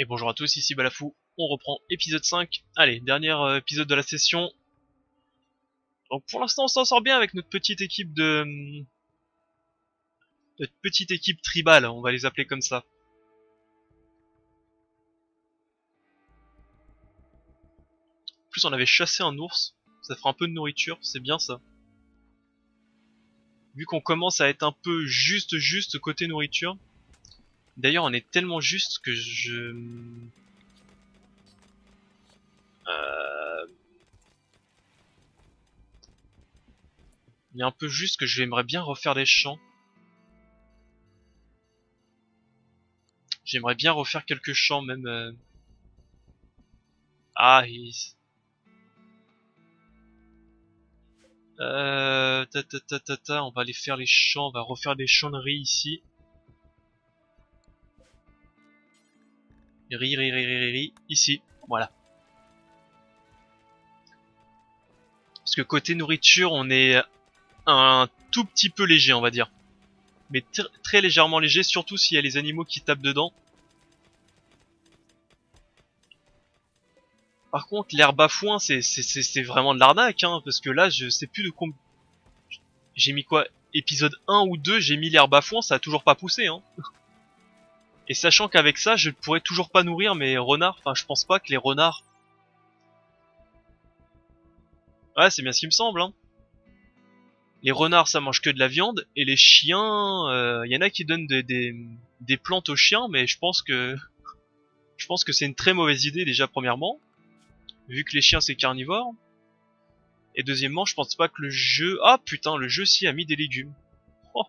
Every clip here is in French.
Et bonjour à tous, ici Balafou, on reprend épisode 5. Allez, dernier épisode de la session. Donc pour l'instant on s'en sort bien avec notre petite équipe tribale, on va les appeler comme ça. En plus on avait chassé un ours, ça fera un peu de nourriture, c'est bien ça. Vu qu'on commence à être un peu juste côté nourriture. D'ailleurs on est tellement juste que il est un peu juste que j'aimerais bien refaire des champs. J'aimerais bien refaire quelques champs même. Ah, on va aller faire les champs, on va refaire des champs de riz ici. Riz, ici, voilà. Parce que côté nourriture, on est un tout petit peu léger, on va dire. Mais très légèrement léger, surtout s'il y a les animaux qui tapent dedans. Par contre, l'herbe à foin, c'est vraiment de l'arnaque, hein, parce que là, je sais plus de combien... J'ai mis quoi? Épisode 1 ou 2, j'ai mis l'herbe à foin, ça a toujours pas poussé, hein. Et sachant qu'avec ça, je ne pourrais toujours pas nourrir mes renards. Enfin, je pense pas que les renards... Ouais, c'est bien ce qui me semble, hein. Les renards, ça mange que de la viande, et les chiens, y en a qui donnent des plantes aux chiens, mais je pense que c'est une très mauvaise idée déjà premièrement, vu que les chiens c'est carnivore. Et deuxièmement, je pense pas que le jeu... Ah putain, le jeu si a mis des légumes. Oh.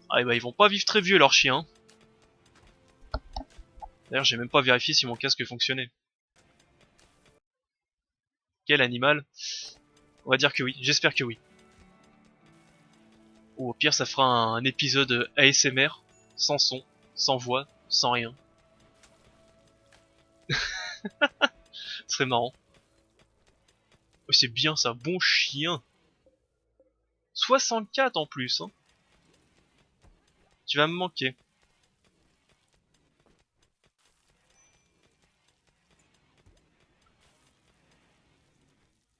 Ah bah ils vont pas vivre très vieux leurs chiens. D'ailleurs j'ai même pas vérifié si mon casque fonctionnait. Quel animal? On va dire que oui, j'espère que oui. Ou au pire ça fera un épisode ASMR, sans son, sans voix, sans rien. Ce serait marrant. Oh, c'est bien ça, bon chien. 64 en plus, hein. Tu vas me manquer.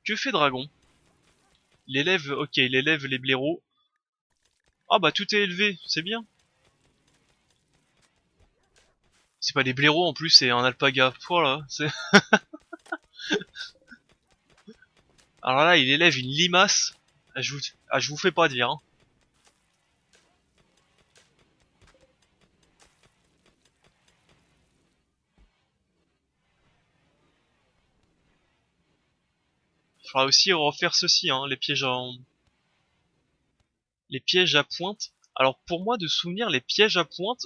Que fait Dragon? Il élève, ok, il élève les blaireaux. Ah bah tout est élevé, c'est bien. C'est pas des blaireaux en plus, c'est un alpaga. Voilà, c'est... Alors là, il élève une limace. Je vous fais pas dire, hein. Il faudra aussi refaire ceci, hein, les pièges à pointe. Alors pour moi, de souvenir, les pièges à pointe,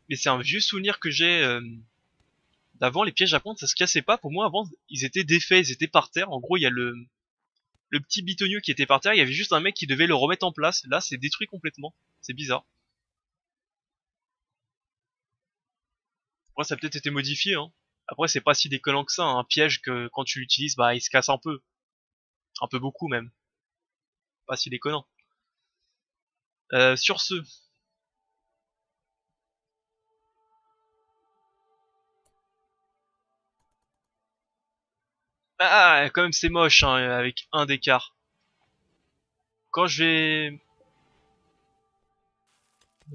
mais c'est un vieux souvenir que j'ai d'avant, les pièges à pointe, ça se cassait pas. Pour moi, avant, ils étaient défaits, ils étaient par terre. En gros, il y a le petit bitonio qui était par terre, il y avait juste un mec qui devait le remettre en place. Là, c'est détruit complètement. C'est bizarre. Après, ça a peut-être été modifié, hein. Après, c'est pas si déconnant que ça, hein. Un piège que quand tu l'utilises, bah, il se casse un peu. Un peu beaucoup, même. Pas si déconnant. Sur ce... Ah, quand même, c'est moche, hein, avec un d'écart. Quand je vais...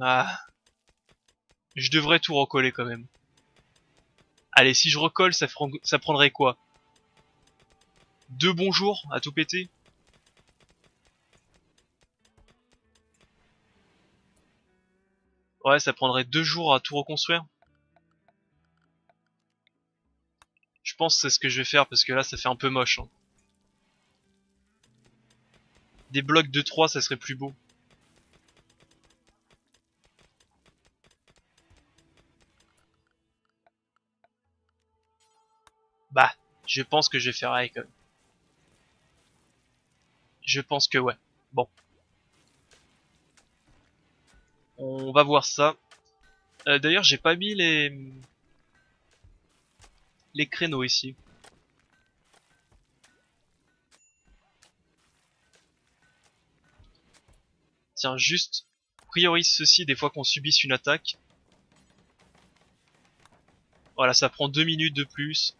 Ah, je devrais tout recoller quand même. Allez, si je recolle, ça prendrait quoi? Deux bons jours à tout péter? Ouais, ça prendrait 2 jours à tout reconstruire. Je pense que c'est ce que je vais faire parce que là, ça fait un peu moche, hein. Des blocs de 3, ça serait plus beau. Bah, je pense que je vais faire avec. Je pense que ouais. Bon, on va voir ça. D'ailleurs, j'ai pas mis les créneaux ici. Tiens, juste priorise ceci des fois qu'on subisse une attaque. Voilà, ça prend 2 minutes de plus.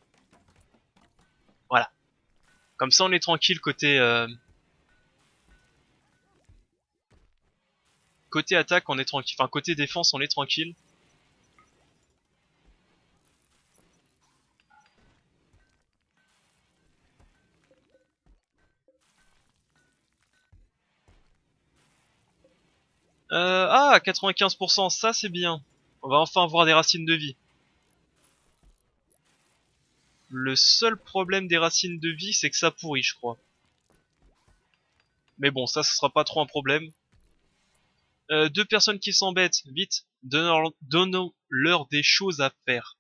Voilà. Comme ça, on est tranquille côté attaque, on est tranquille. Enfin, côté défense, on est tranquille. Ah, 95%, ça c'est bien. On va enfin avoir des racines de vie. Le seul problème des racines de vie, c'est que ça pourrit, je crois. Mais bon, ça, ce sera pas trop un problème. Deux personnes qui s'embêtent, vite, donnons-leur des choses à faire.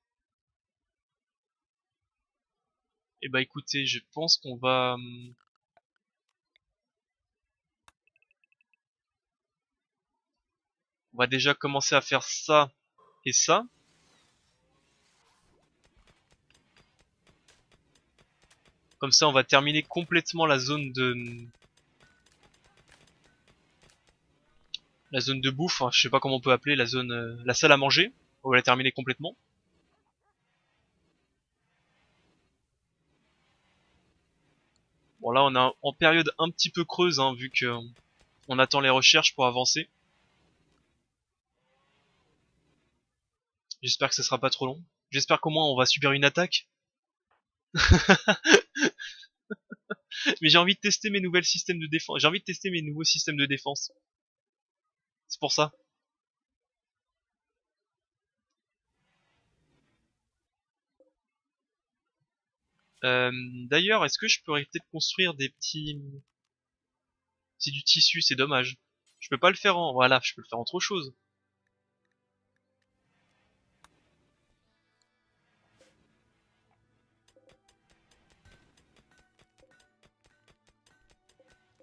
Eh bah écoutez, je pense qu'on va déjà commencer à faire ça et ça. Comme ça, on va terminer complètement la zone de bouffe. Hein, je sais pas comment on peut appeler la zone, la salle à manger. On va la terminer complètement. Bon là, on est en période un petit peu creuse, hein, vu que on attend les recherches pour avancer. J'espère que ça sera pas trop long. J'espère qu'au moins on va subir une attaque. Mais j'ai envie de tester mes nouvelles systèmes de défense. J'ai envie de tester mes nouveaux systèmes de défense. C'est pour ça. Euh, D'ailleurs, est-ce que je pourrais peut-être construire des petits... C'est du tissu, c'est dommage. Je peux pas le faire en... Voilà, je peux le faire en autre chose.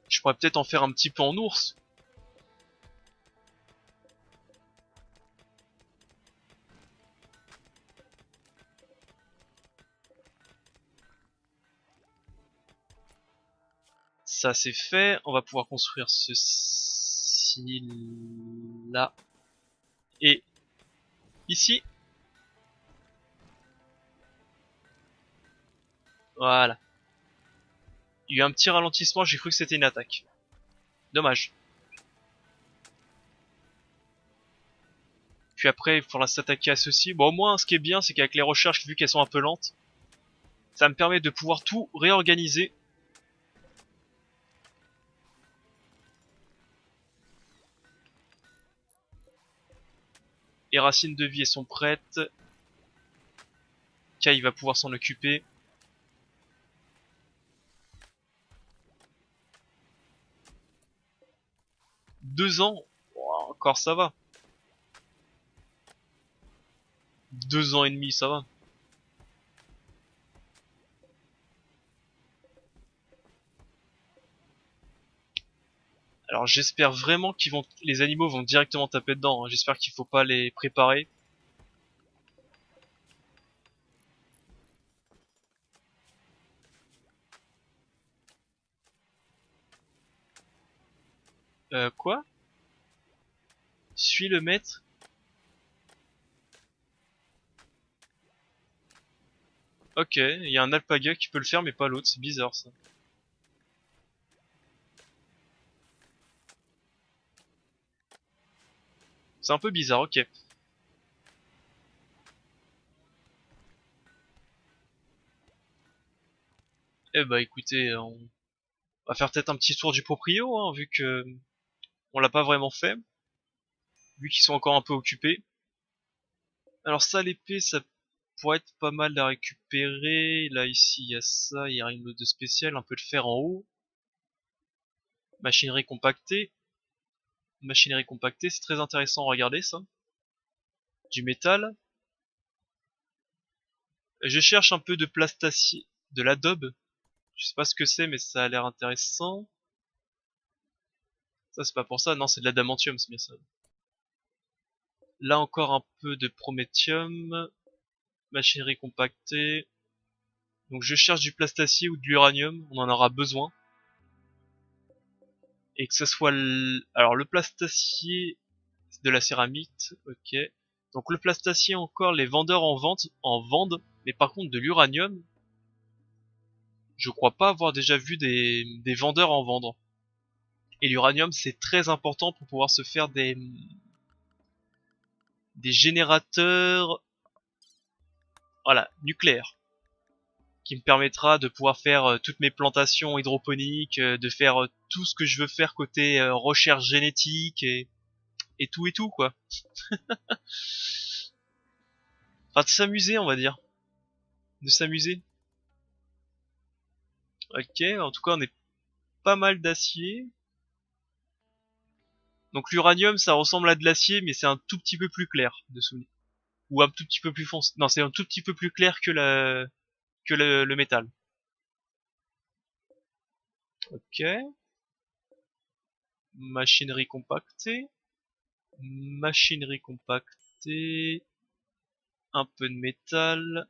Je pourrais peut-être en faire un petit peu en ours. Ça c'est fait. On va pouvoir construire ceci là. Et ici. Voilà. Il y a eu un petit ralentissement, j'ai cru que c'était une attaque. Dommage. Puis après, il faudra s'attaquer à ceci. Bon, au moins, ce qui est bien, c'est qu'avec les recherches, vu qu'elles sont un peu lentes, ça me permet de pouvoir tout réorganiser. Les racines de vie, elles sont prêtes. Kai va pouvoir s'en occuper. Deux ans, oh, encore ça va. 2 ans et demi, ça va. Alors j'espère vraiment les animaux vont directement taper dedans. Hein. J'espère qu'il faut pas les préparer. Quoi? Suis le maître? Ok, il y a un alpaga qui peut le faire mais pas l'autre, c'est bizarre ça. C'est un peu bizarre, ok. Eh bah écoutez, on va faire peut-être un petit tour du proprio, hein, vu que on l'a pas vraiment fait, vu qu'ils sont encore un peu occupés. Alors ça, l'épée, ça pourrait être pas mal à récupérer. Là, ici, il y a ça, il y a rien de spécial, un peu de fer en haut. Machinerie compactée. Machinerie compactée, c'est très intéressant, regardez ça. Du métal. Je cherche un peu de plastacier, de l'adobe. Je sais pas ce que c'est, mais ça a l'air intéressant. Ça, c'est pas pour ça, non, c'est de l'adamantium, c'est bien ça. Là encore un peu de prométhium. Machinerie compactée. Donc je cherche du plastacier ou de l'uranium, on en aura besoin. Et que ce soit... Alors le plastacier, c'est de la céramite, ok. Donc le plastacier encore, les vendeurs en vendent, mais par contre de l'uranium, je crois pas avoir déjà vu des vendeurs en vendre. Et l'uranium c'est très important pour pouvoir se faire des générateurs, voilà, nucléaires, qui me permettra de pouvoir faire toutes mes plantations hydroponiques, de faire tout ce que je veux faire côté recherche génétique et tout quoi. Enfin de s'amuser on va dire, de s'amuser. Ok, en tout cas on est pas mal d'acier. Donc l'uranium ça ressemble à de l'acier mais c'est un tout petit peu plus clair dessous. Ou un tout petit peu plus foncé. Non c'est un tout petit peu plus clair que le métal. Ok. Machinerie compactée. Machinerie compactée. Un peu de métal.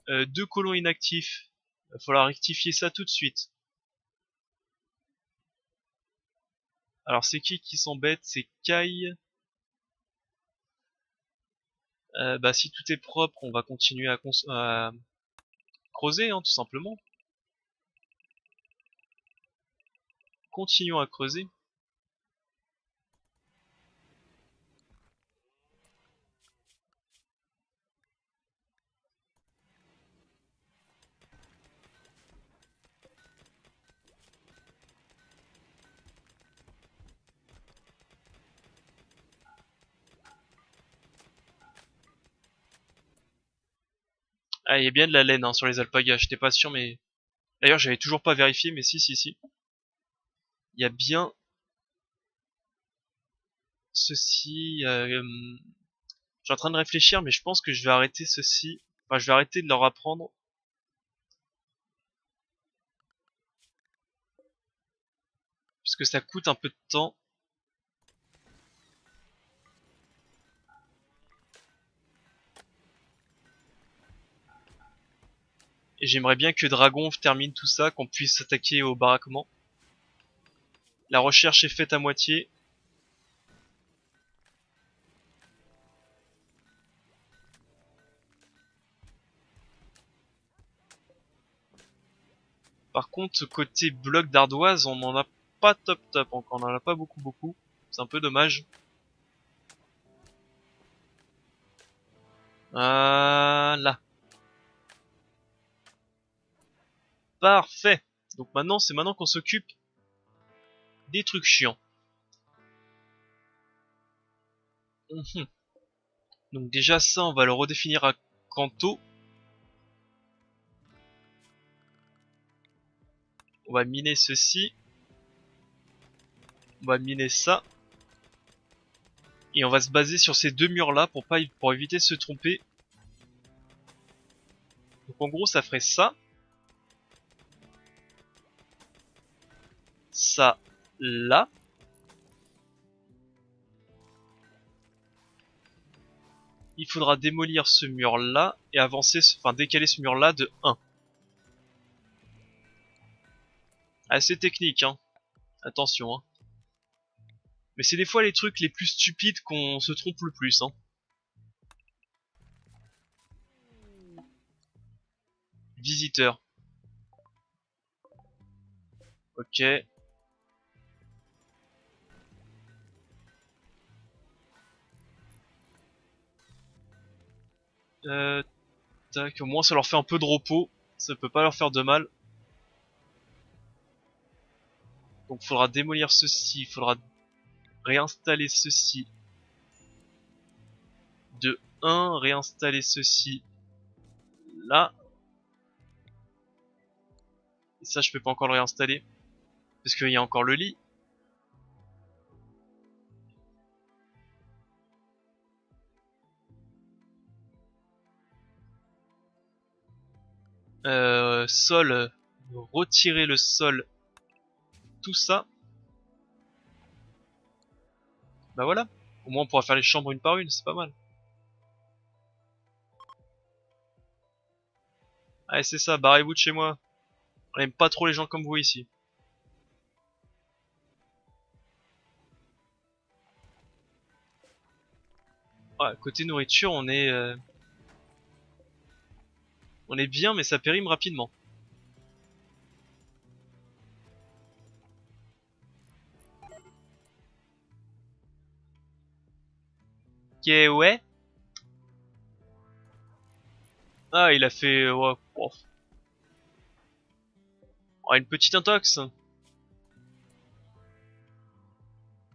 Deux colons inactifs. Il va falloir rectifier ça tout de suite. Alors c'est qui s'embête? C'est Kai. Bah si tout est propre, on va continuer à creuser, hein, tout simplement. Continuons à creuser. Ah, il y a bien de la laine hein, sur les alpagas, j'étais pas sûr, mais... D'ailleurs, j'avais toujours pas vérifié, mais si. Il y a bien ceci... je suis en train de réfléchir, mais je pense que je vais arrêter ceci. Enfin, je vais arrêter de leur apprendre. Parce que ça coûte un peu de temps. Et j'aimerais bien que Dragon termine tout ça, qu'on puisse s'attaquer au baraquement. La recherche est faite à moitié. Par contre, côté bloc d'ardoise, on en a pas top encore, on en a pas beaucoup. C'est un peu dommage. Là. Parfait. Donc maintenant, c'est maintenant qu'on s'occupe des trucs chiants. Mhm. Donc déjà ça, on va le redéfinir à Kanto. On va miner ceci. On va miner ça. Et on va se baser sur ces deux murs là pour éviter de se tromper. Donc en gros ça ferait ça. Ça là. Il faudra démolir ce mur là et avancer, enfin décaler ce mur là de 1. Assez technique hein. Attention hein. Mais c'est des fois les trucs les plus stupides qu'on se trompe le plus hein. Visiteur. Ok. Tac, au moins ça leur fait un peu de repos. Ça peut pas leur faire de mal. Donc faudra démolir ceci, faudra réinstaller ceci de 1, réinstaller ceci là. Et ça je peux pas encore le réinstaller. Parce qu'il y a encore le lit. Sol, retirer le sol, tout ça. Bah voilà. Au moins on pourra faire les chambres une par une, c'est pas mal. Allez c'est ça, barrez-vous de chez moi. On aime pas trop les gens comme vous ici. Ouais, côté nourriture, on est bien, mais ça périme rapidement. Ok, ouais. Ah, il a fait... ouais, oh. Oh, une petite intox.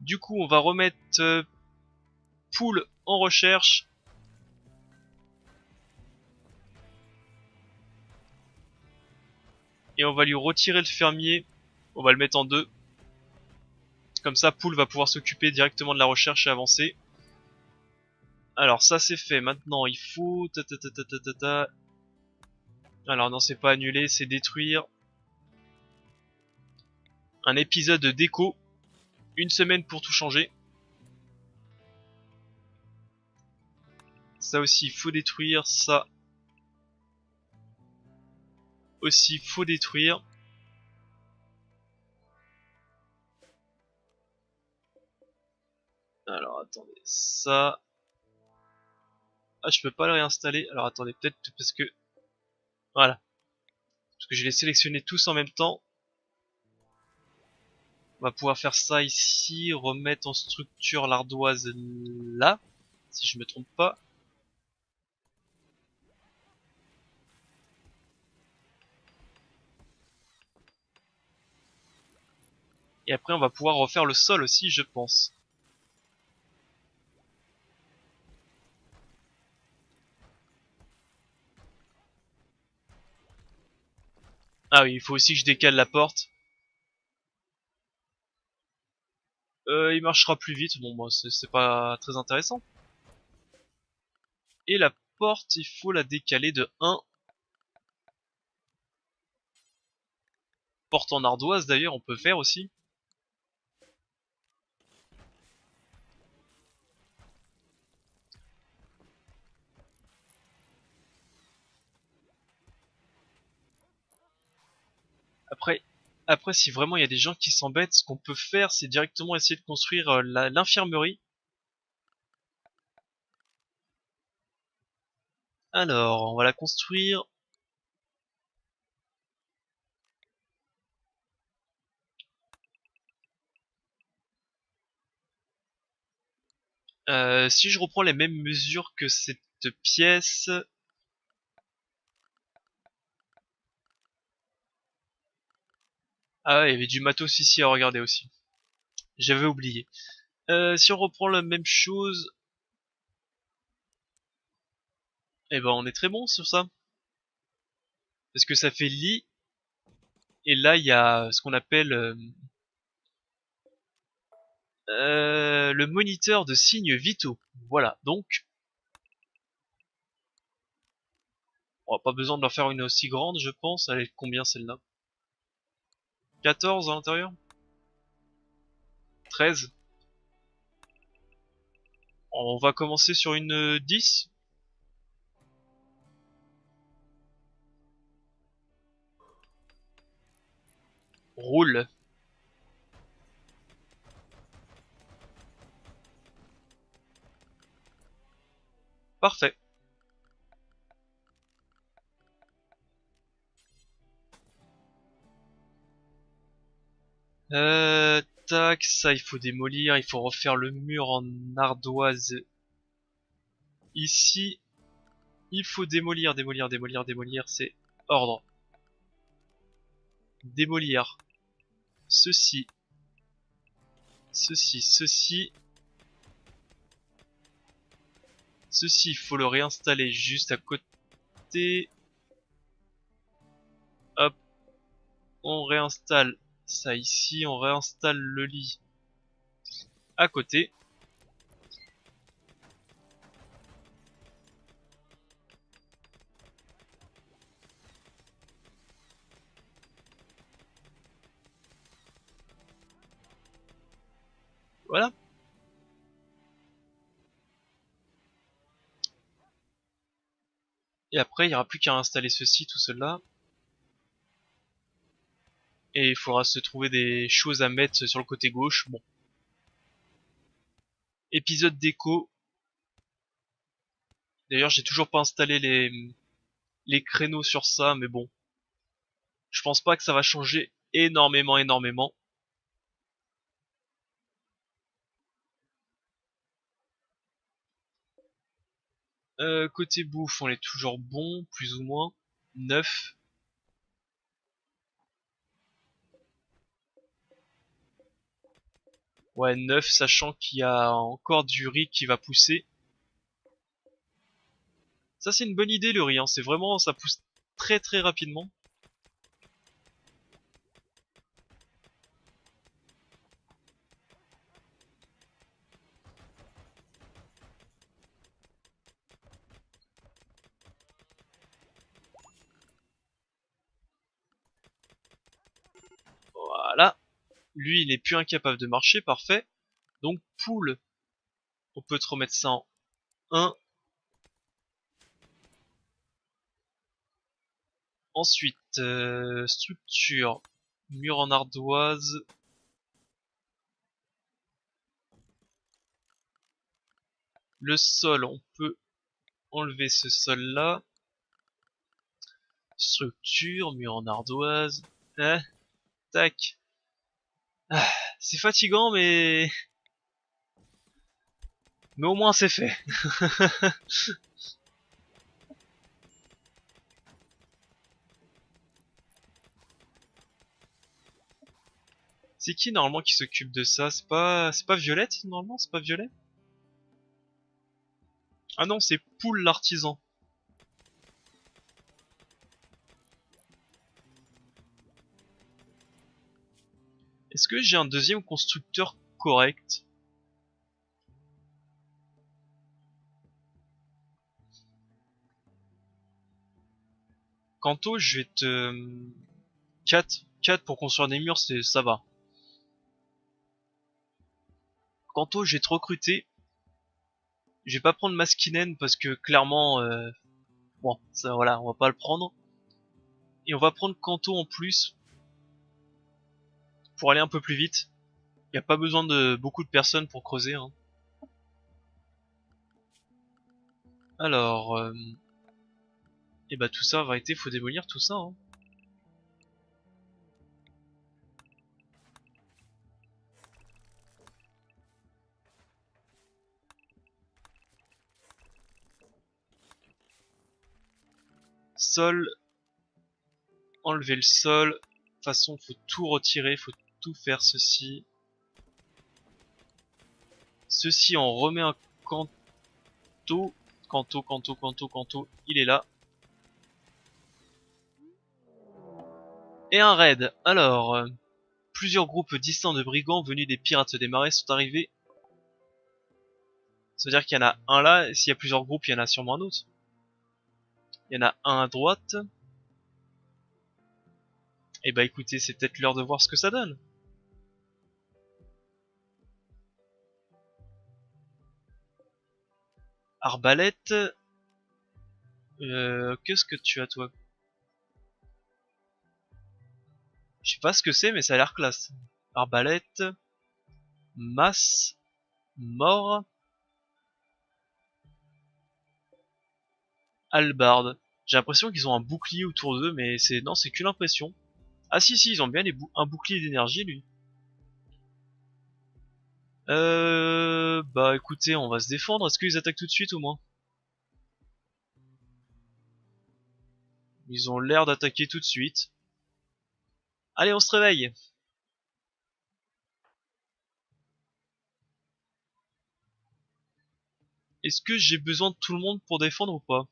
Du coup, on va remettre Poule en recherche. Et on va lui retirer le fermier. On va le mettre en deux. Comme ça, Poule va pouvoir s'occuper directement de la recherche et avancer. Alors, ça c'est fait. Maintenant, il faut... Alors non, c'est pas annuler, c'est détruire. Un épisode de déco. Une semaine pour tout changer. Ça aussi, il faut détruire. Ça aussi, faut détruire. Alors, attendez. Ça... Ah, je peux pas le réinstaller. Alors, attendez, peut-être parce que... Voilà. Parce que je les sélectionner tous en même temps. On va pouvoir faire ça ici. Remettre en structure l'ardoise là. Si je me trompe pas. Et après, on va pouvoir refaire le sol aussi, je pense. Ah oui, il faut aussi que je décale la porte. Il marchera plus vite. Bon, moi, c'est pas très intéressant. Et la porte, il faut la décaler de 1. Porte en ardoise, d'ailleurs, on peut faire aussi. Après, après, si vraiment il y a des gens qui s'embêtent, ce qu'on peut faire, c'est directement essayer de construire l'infirmerie. Alors, on va la construire. Si je reprends les mêmes mesures que cette pièce... Ah ouais, il y avait du matos ici à regarder aussi. J'avais oublié. Si on reprend la même chose... Eh ben, on est très bon sur ça. Parce que ça fait lit. Et là, il y a ce qu'on appelle le moniteur de signes vitaux. Voilà, donc... On n'a pas besoin de leur faire une aussi grande, je pense. Elle est de combien celle-là? 14 à l'intérieur? 13? On va commencer sur une 10? Roule. Parfait. Tac, ça il faut démolir, il faut refaire le mur en ardoise. Ici, il faut démolir, démolir, démolir, démolir, c'est ordre. Démolir. Ceci, ceci, ceci. Ceci, il faut le réinstaller juste à côté. Hop, on réinstalle ça ici, on réinstalle le lit à côté. Voilà. Et après, il n'y aura plus qu'à installer ceci, tout cela. Et il faudra se trouver des choses à mettre sur le côté gauche. Bon. Épisode déco. D'ailleurs, j'ai toujours pas installé les créneaux sur ça, mais bon. Je pense pas que ça va changer énormément. Côté bouffe, on est toujours bon, plus ou moins. 9. Ouais, 9, sachant qu'il y a encore du riz qui va pousser. Ça, c'est une bonne idée, le riz, hein. C'est vraiment, ça pousse très rapidement. Voilà. Lui, il est plus incapable de marcher, parfait. Donc, poule, on peut te remettre ça en 1. Ensuite, structure, mur en ardoise. Le sol, on peut enlever ce sol-là. Structure, mur en ardoise. Hein, tac. Ah, c'est fatigant, mais au moins c'est fait. C'est qui normalement qui s'occupe de ça? C'est pas Violette normalement? C'est pas Violet? Ah non, c'est Poule l'artisan. Est-ce que j'ai un deuxième constructeur correct? Kanto, je vais te... 4 pour construire des murs, ça va. Kanto, je vais te recruter. Je vais pas prendre Maskinen parce que clairement, bon, ça voilà, on va pas le prendre. Et on va prendre Kanto en plus pour aller un peu plus vite. Y a pas besoin de beaucoup de personnes pour creuser, hein. Alors, et bah tout ça, en vérité, faut démolir tout ça, hein. Sol, enlever le sol. De toute façon, faut tout retirer, faut tout faire ceci. Ceci, on remet un Kanto. Kanto, il est là. Et un raid. Alors, plusieurs groupes distincts de brigands venus des pirates des marais sont arrivés. Ça veut dire qu'il y en a un là, et s'il y a plusieurs groupes, il y en a sûrement un autre. Il y en a un à droite. Et bah écoutez, c'est peut-être l'heure de voir ce que ça donne. Arbalète. Qu'est-ce que tu as toi? Je sais pas ce que c'est, mais ça a l'air classe. Arbalète. Masse. Mort. Hallebarde. J'ai l'impression qu'ils ont un bouclier autour d'eux, mais c'est non, c'est qu'une impression. Ah si, ils ont bien un bouclier d'énergie, lui. Bah écoutez, on va se défendre. Est-ce qu'ils attaquent tout de suite au moins? Ils ont l'air d'attaquer tout de suite. Allez, on se réveille. Est-ce que j'ai besoin de tout le monde pour défendre ou pas?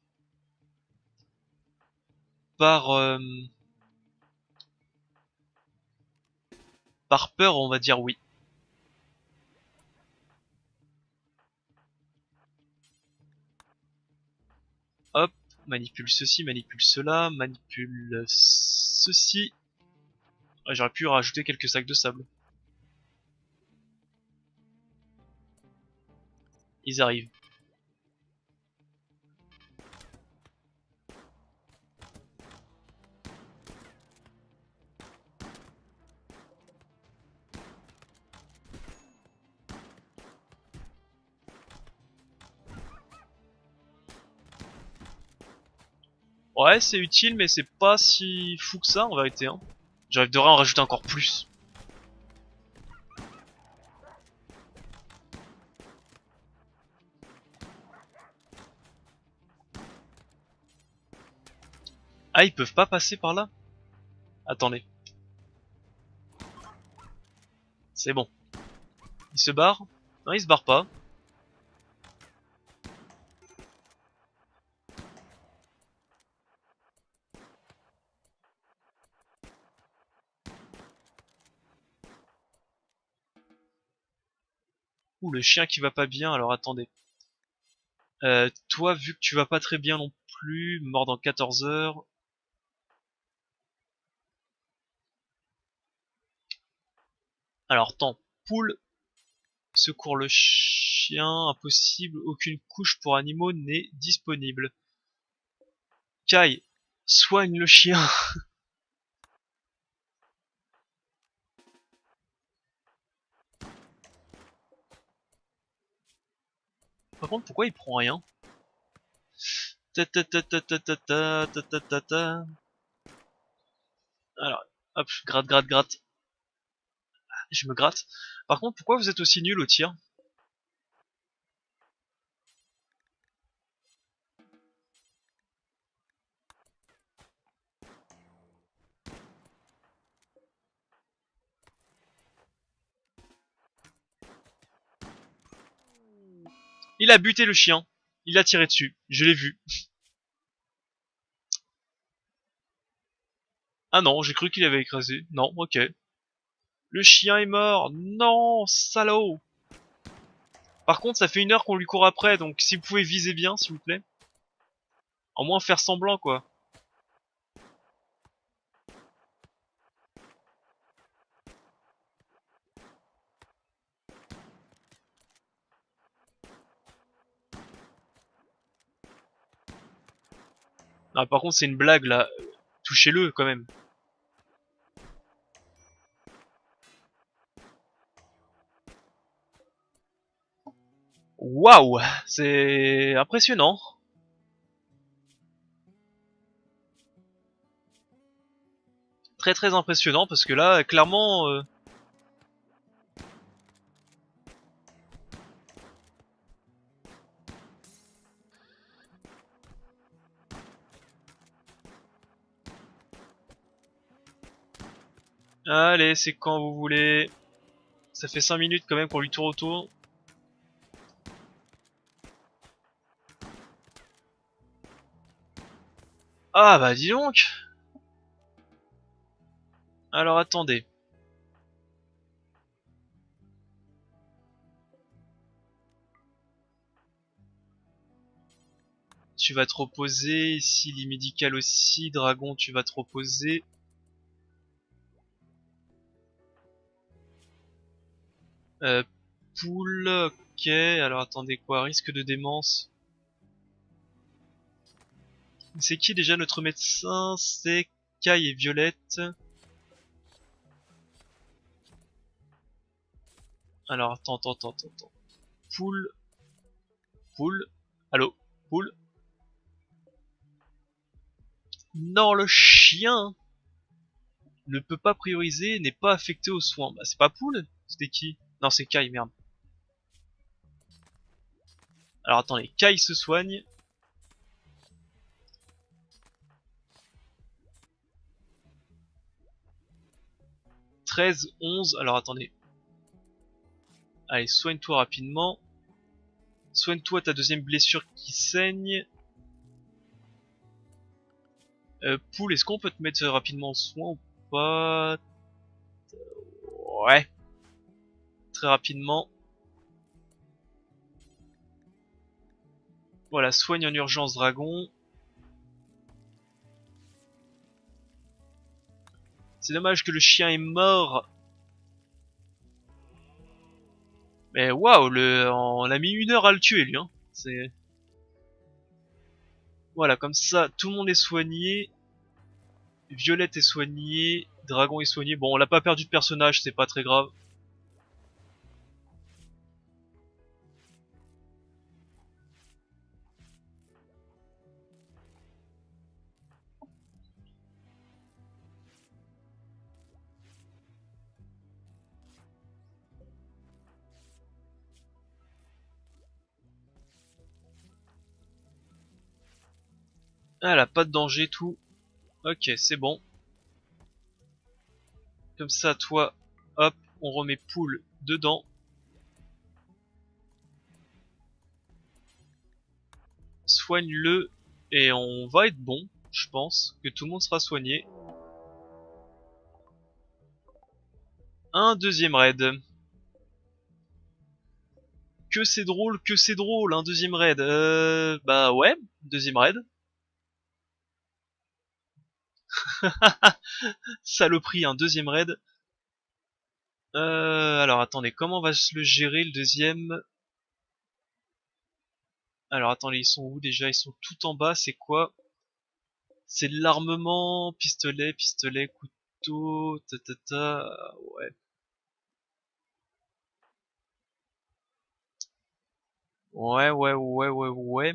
Par par peur, on va dire oui. Hop, manipule ceci, manipule cela, manipule ceci. Ah, j'aurais pu rajouter quelques sacs de sable. Ils arrivent. Ouais, c'est utile, mais c'est pas si fou que ça en vérité. Hein. Devrais en rajouter encore plus. Ah, ils peuvent pas passer par là? Attendez. C'est bon. Il se barre? Non, il se barre pas. Ouh, le chien qui va pas bien, alors attendez. Toi, vu que tu vas pas très bien non plus, mort dans 14 heures. Alors, tant. Poule, secours le chien, impossible, aucune couche pour animaux n'est disponible. Kai, soigne le chien. Par contre, pourquoi il prend rien? Ta ta ta ta ta ta ta ta ta ta ta. Alors, hop, gratte, gratte, gratte. Je me gratte. Par contre, pourquoi vous êtes aussi nul au tir? Il a buté le chien. Il a tiré dessus. Je l'ai vu. Ah non, j'ai cru qu'il avait écrasé. Non, ok. Le chien est mort. Non, salaud. Par contre, ça fait 1 heure qu'on lui court après, donc si vous pouvez viser bien, s'il vous plaît. Au moins faire semblant, quoi. Ah, par contre, c'est une blague, là. Touchez-le, quand même. Waouh, c'est impressionnant. Très très impressionnant, parce que là, clairement... Allez, c'est quand vous voulez. Ça fait 5 minutes quand même qu'on lui tourne autour. Ah bah dis donc. Alors attendez. Tu vas te reposer. Ici, lit médical aussi. Dragon, tu vas te reposer. Euh, Poule, ok. Alors attendez quoi? Risque de démence. C'est qui déjà notre médecin? C'est Kai et Violette. Alors attends, attends, attends, attends. Poule, poule. Allô? Poule? Non, le chien ne peut pas prioriser, n'est pas affecté aux soins. Bah c'est pas Poule? C'était qui? Non, c'est Kai, merde. Alors attendez, Kai se soigne. 13, 11. Alors attendez. Allez, soigne-toi rapidement. Soigne-toi ta deuxième blessure qui saigne. Poule, est-ce qu'on peut te mettre rapidement en soin ou pas? Ouais, très rapidement. Voilà, soigne en urgence dragon. C'est dommage que le chien est mort. Mais waouh, on a mis 1 heure à le tuer lui. Hein. C'est voilà, comme ça, tout le monde est soigné. Violette est soignée, Dragon est soigné. Bon, on l'a pas perdu de personnage, c'est pas très grave. Ah là, pas de danger, tout. Ok, c'est bon. Comme ça, toi, hop, on remet poule dedans. Soigne-le et on va être bon. Je pense que tout le monde sera soigné. Un deuxième raid. Que c'est drôle, un deuxième raid. Bah ouais, deuxième raid. Saloperie, un deuxième raid. Alors attendez, comment on va se le gérer le deuxième? Alors attendez, ils sont où déjà? Ils sont tout en bas, c'est quoi? C'est de l'armement, pistolet, couteau, ouais. Ouais.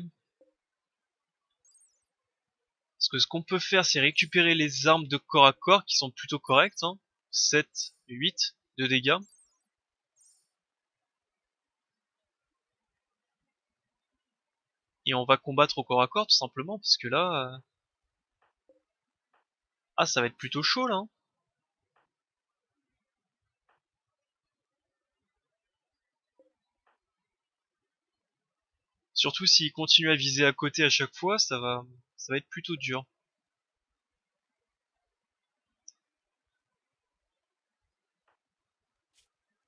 Parce que ce qu'on peut faire, c'est récupérer les armes de corps à corps qui sont plutôt correctes, hein. 7, 8 de dégâts. Et on va combattre au corps à corps tout simplement, parce que là... Ah, ça va être plutôt chaud là, hein. Surtout s'il continue à viser à côté à chaque fois, ça va être plutôt dur.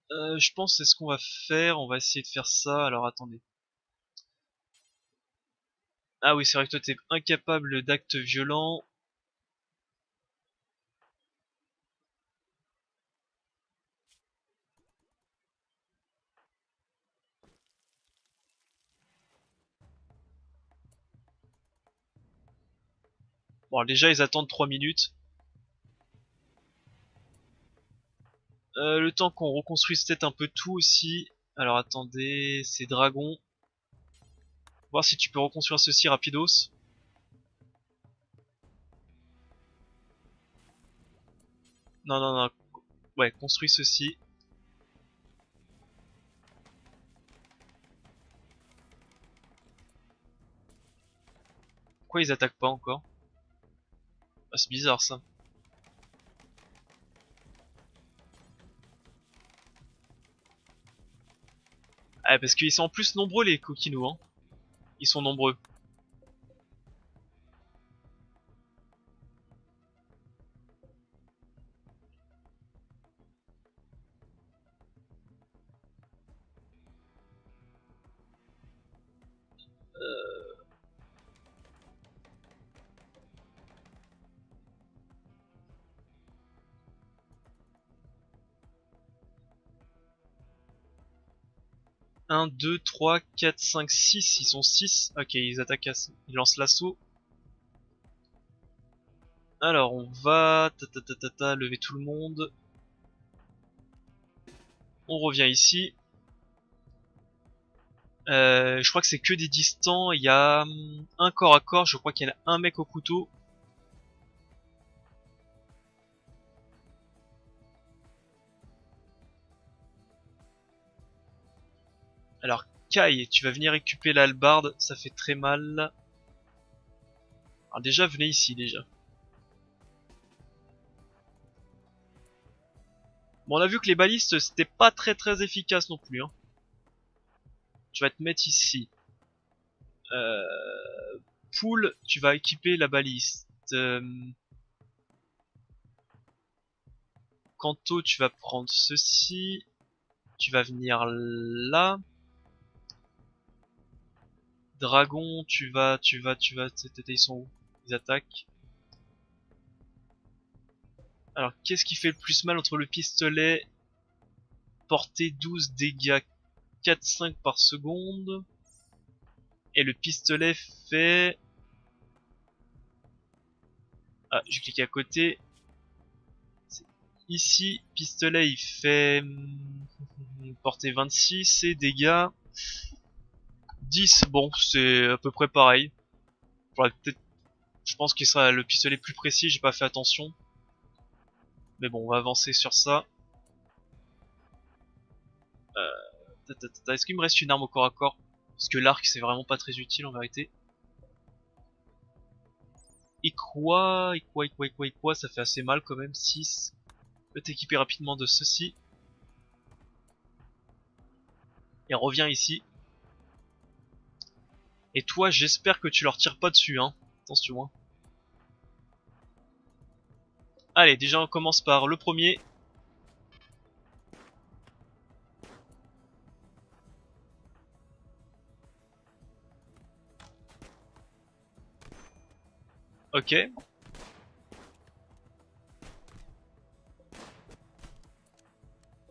Je pense c'est ce qu'on va faire, on va essayer de faire ça, alors attendez. Ah oui, c'est vrai que toi t'es incapable d'actes violents. Bon, déjà ils attendent 3 minutes. Le temps qu'on reconstruise peut-être un peu tout aussi. Alors attendez, c'est dragon. Voir si tu peux reconstruire ceci rapidos. Non. Ouais, construis ceci. Pourquoi ils attaquent pas encore? Ah, c'est bizarre ça. Ah, parce qu'ils sont en plus nombreux les coquinous, hein. Ils sont nombreux. Un, 2, 3, 4, 5, 6. Ils sont 6. Ok, ils attaquent. Ils lancent l'assaut. Alors, on va lever tout le monde. On revient ici. Je crois que c'est que des distants. Il y a un corps à corps. Je crois qu'il y en a un mec au couteau. Alors, Kai, tu vas venir récupérer l'hallebarde. Ça fait très mal. Alors déjà, venez ici déjà. Bon, on a vu que les balistes, c'était pas très efficace non plus, hein. Tu vas te mettre ici. Poule, tu vas équiper la baliste. Kanto, tu vas prendre ceci. Tu vas venir là. Dragon, ils sont où? Ils attaquent. Alors, qu'est-ce qui fait le plus mal entre le pistolet? Portée 12 dégâts 4-5 par seconde. Et le pistolet fait... Ah, j'ai cliqué à côté. Ici, pistolet il fait... portée 26 et dégâts 10. Bon, c'est à peu près pareil. Peut-être... Je pense qu'il sera le pistolet plus précis, j'ai pas fait attention. Mais bon, on va avancer sur ça. Est-ce qu'il me reste une arme au corps à corps? Parce que l'arc c'est vraiment pas très utile en vérité. Et quoi, ça fait assez mal quand même. 6. Peut t'équiper rapidement de ceci. Et reviens ici. Et toi, j'espère que tu leur tires pas dessus, hein. Attention, hein. Allez, déjà on commence par le premier. Ok.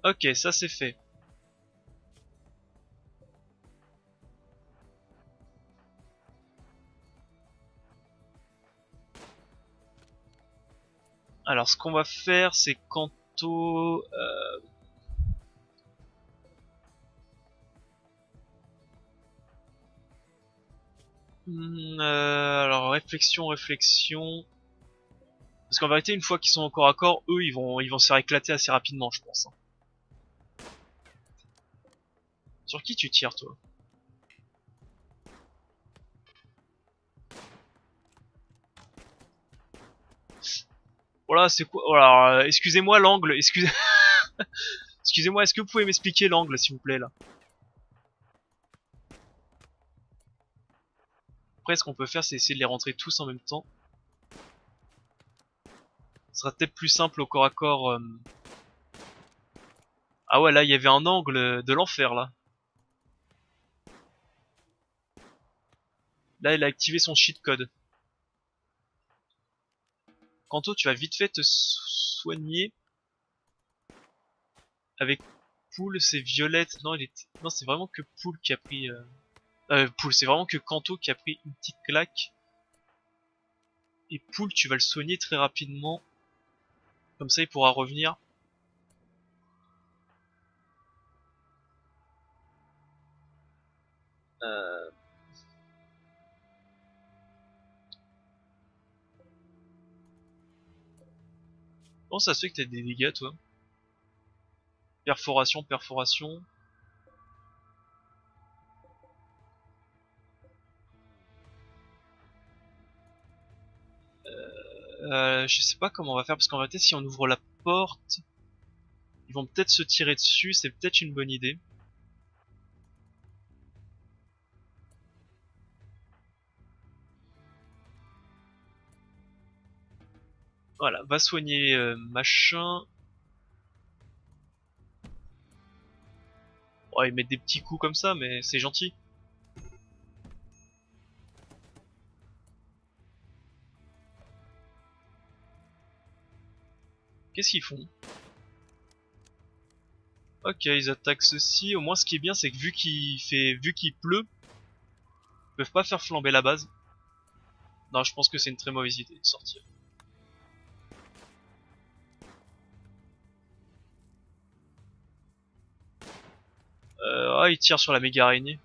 Ok, ça c'est fait. Alors ce qu'on va faire, c'est Kanto... alors réflexion. Parce qu'en vérité, une fois qu'ils sont au corps à corps, eux, ils vont se faire éclater assez rapidement, je pense, hein. Sur qui tu tires, toi? Voilà, c'est quoi? Alors, excusez-moi l'angle. Excusez-moi, est-ce que vous pouvez m'expliquer l'angle, s'il vous plaît, là? Après, ce qu'on peut faire, c'est essayer de les rentrer tous en même temps. Ce sera peut-être plus simple au corps à corps. Ah ouais, là, il y avait un angle de l'enfer, là. Là, il a activé son cheat code. Kanto, tu vas vite fait te soigner avec Pool, c'est Violette. Non, non, c'est vraiment que Pool qui a pris. Pool, c'est vraiment que Kanto qui a pris une petite claque. Et Pool, tu vas le soigner très rapidement. Comme ça, il pourra revenir. Euh... Comment ça se fait que t'as des dégâts, toi? Perforation. Je sais pas comment on va faire parce qu'en réalité, si on ouvre la porte, ils vont peut-être se tirer dessus. C'est peut-être une bonne idée. Voilà, va soigner machin. Oh, ils mettent des petits coups comme ça, mais c'est gentil. Qu'est-ce qu'ils font? Ok, ils attaquent ceci. Au moins, ce qui est bien, c'est que vu qu'il pleut, ils peuvent pas faire flamber la base. Non, je pense que c'est une très mauvaise idée de sortir. Ah, ils tirent sur la méga araignée.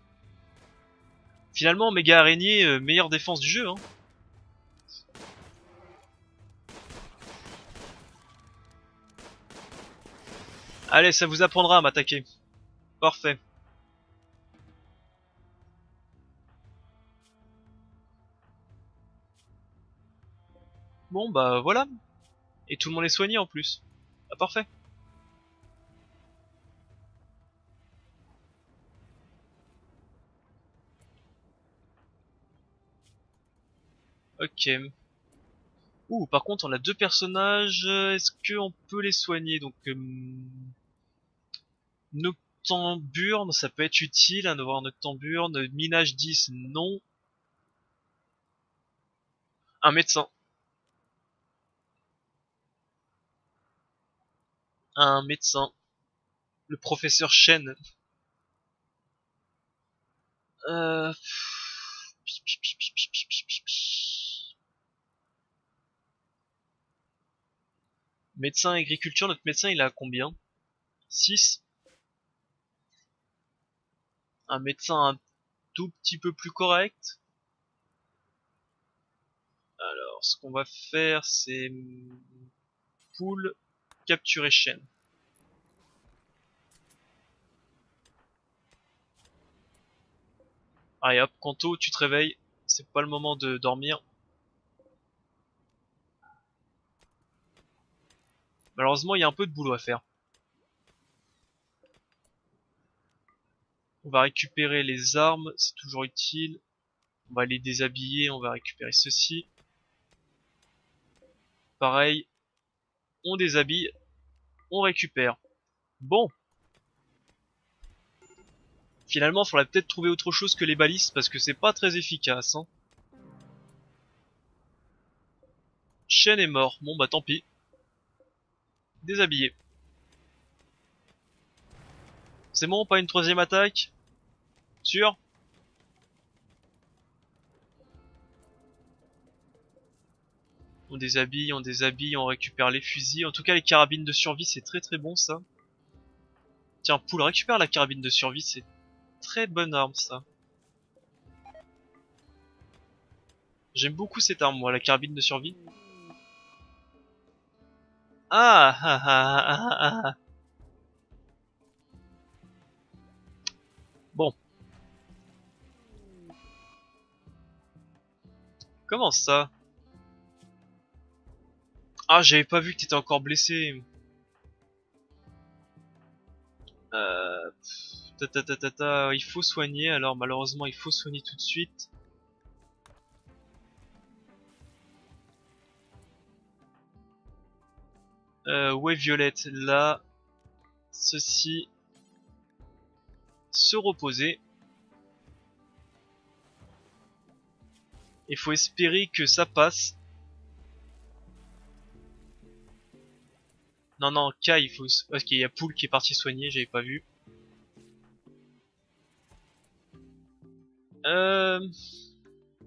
Finalement, méga araignée, meilleure défense du jeu, hein. Allez, ça vous apprendra à m'attaquer. Parfait. Bon, bah voilà. Et tout le monde est soigné en plus. Ah, parfait. Ok. Par contre, on a deux personnages. Est-ce qu'on peut les soigner? Donc, Noctamburne, ça peut être utile, hein, d'avoir Noctamburne. Minage 10, non. Un médecin. Un médecin. Le professeur Shen. Euh... Médecin agriculture, notre médecin il a combien? 6. Un médecin un tout petit peu plus correct. Alors, ce qu'on va faire, c'est pool, capturer chaîne. Allez hop, Kanto, tu te réveilles. C'est pas le moment de dormir. Malheureusement, il y a un peu de boulot à faire. On va récupérer les armes, c'est toujours utile. On va les déshabiller, on va récupérer ceci. Pareil, on déshabille, on récupère. Bon, finalement, il faudrait peut-être trouver autre chose que les balistes parce que c'est pas très efficace. Hein. Shen est mort, bon bah tant pis. Déshabillé. C'est bon, pas une troisième attaque? Sûr? on déshabille, on récupère les fusils. En tout cas, les carabines de survie, c'est très très bon ça. Tiens, Poule, récupère la carabine de survie, c'est très bonne arme ça. J'aime beaucoup cette arme, moi, la carabine de survie. Ah ah ah ah ah ah. Bon, comment ça? Ah, j'avais pas vu que t'étais encore blessé. Euh... Il faut soigner, alors malheureusement il faut soigner tout de suite. Ouais, Violette, là, ceci, se reposer. Il faut espérer que ça passe. Non, non, Kai, il faut... Parce qu'il y a Poule qui est parti soigner, j'avais pas vu. Euh...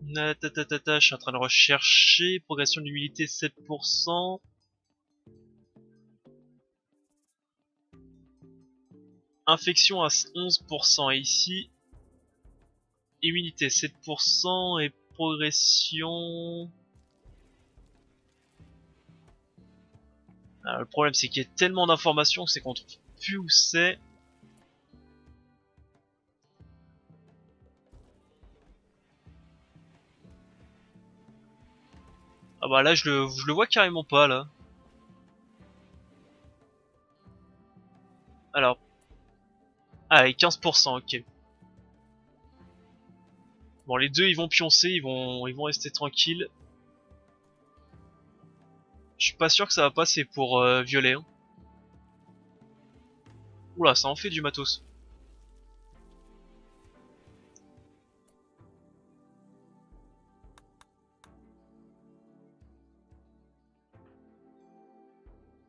Je suis en train de rechercher. Progression d'humilité 7%. Infection à 11%. Et ici, immunité 7% et progression... Le problème c'est qu'il y a tellement d'informations que c'est qu'on trouve plus où c'est. Ah bah là je le vois carrément pas là. Alors, ah et 15%, ok. Bon les deux ils vont pioncer, ils vont rester tranquilles. Je suis pas sûr que ça va passer pour Violet. Hein. Oula, ça en fait du matos.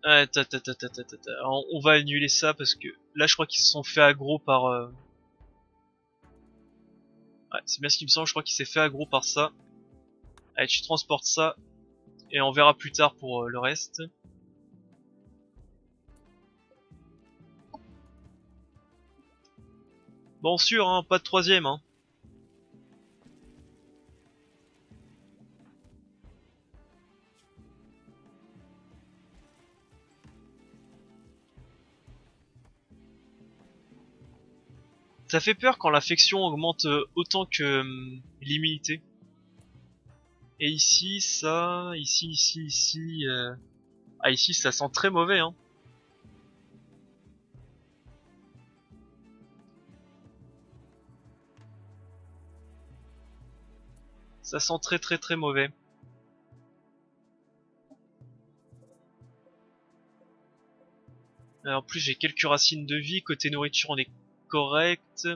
On va annuler ça parce que là je crois qu'ils se sont fait aggro par... Ouais, c'est bien ce qui me semble, je crois qu'il s'est fait aggro par ça. Allez, tu transportes ça et on verra plus tard pour le reste. Bon sûr, hein, pas de troisième. Hein. Ça fait peur quand l'affection augmente autant que l'immunité. Et ici, ça, ici... Ah ici, ça sent très mauvais, hein. Ça sent très très très mauvais. En plus, j'ai quelques racines de vie. Côté nourriture, on est correct.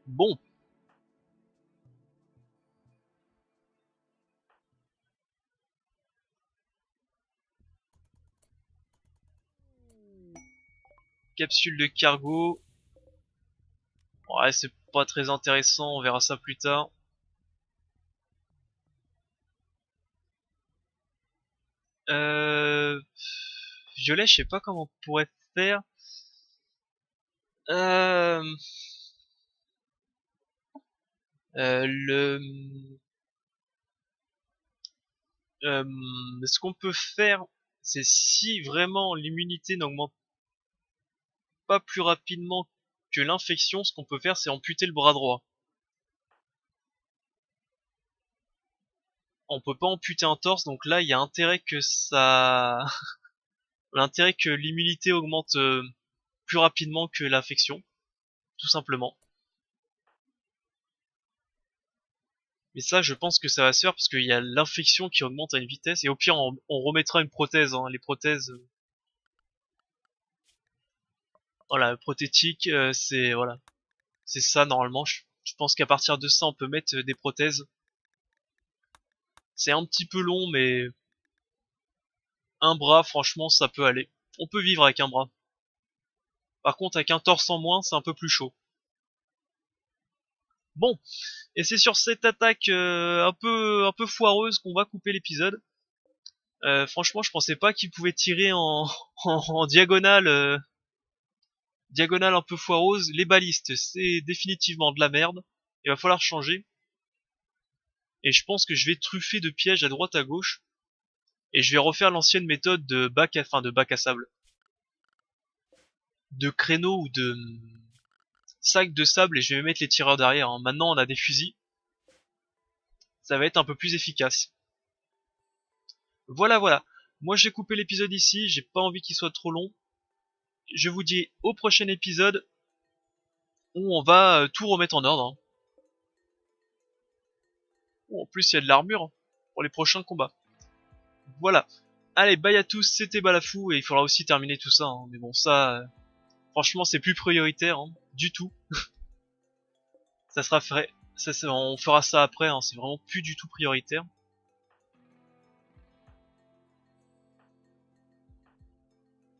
Bon. Capsule de cargo. Ouais, c'est pas très intéressant. On verra ça plus tard. Euh... Violet, je sais pas comment on pourrait faire. Euh... Le... Euh... Ce qu'on peut faire, c'est si vraiment l'immunité n'augmente pas plus rapidement que l'infection, ce qu'on peut faire, c'est amputer le bras droit. On peut pas amputer un torse, donc là, il y a intérêt que ça... l'intérêt que l'immunité augmente plus rapidement que l'infection, tout simplement. Mais ça, je pense que ça va se faire parce qu'il y a l'infection qui augmente à une vitesse. Et au pire, on remettra une prothèse. Hein. Les prothèses, voilà, prothétique, c'est voilà, c'est ça normalement. Je pense qu'à partir de ça, on peut mettre des prothèses. C'est un petit peu long, mais un bras, franchement, ça peut aller. On peut vivre avec un bras. Par contre, avec un torse en moins, c'est un peu plus chaud. Bon, et c'est sur cette attaque un peu foireuse qu'on va couper l'épisode. Franchement, je pensais pas qu'il pouvait tirer en diagonale, diagonale un peu foireuse. Les balistes, c'est définitivement de la merde. Il va falloir changer. Et je pense que je vais truffer de pièges à droite à gauche. Et je vais refaire l'ancienne méthode de bac à sable. De créneau ou de sac de sable et je vais mettre les tireurs derrière. Hein. Maintenant, on a des fusils. Ça va être un peu plus efficace. Voilà, voilà. Moi, j'ai coupé l'épisode ici. J'ai pas envie qu'il soit trop long. Je vous dis au prochain épisode où on va tout remettre en ordre. Hein. Oh, en plus, il y a de l'armure pour les prochains combats. Voilà. Allez, bye à tous, c'était Balafou et il faudra aussi terminer tout ça. Hein. Mais bon, ça, franchement, c'est plus prioritaire hein, du tout. Ça sera fait, on fera ça après. Hein. C'est vraiment plus du tout prioritaire.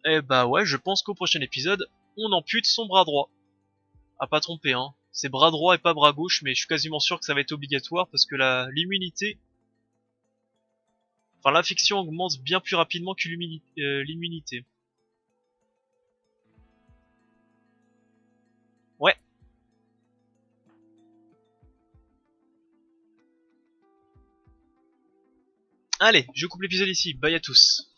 Et bah ouais, je pense qu'au prochain épisode, on ampute son bras droit. À pas tromper, hein. C'est bras droit et pas bras gauche, mais je suis quasiment sûr que ça va être obligatoire parce que l'immunité, enfin l'infection augmente bien plus rapidement que l'immunité. Ouais. Allez, je coupe l'épisode ici. Bye à tous.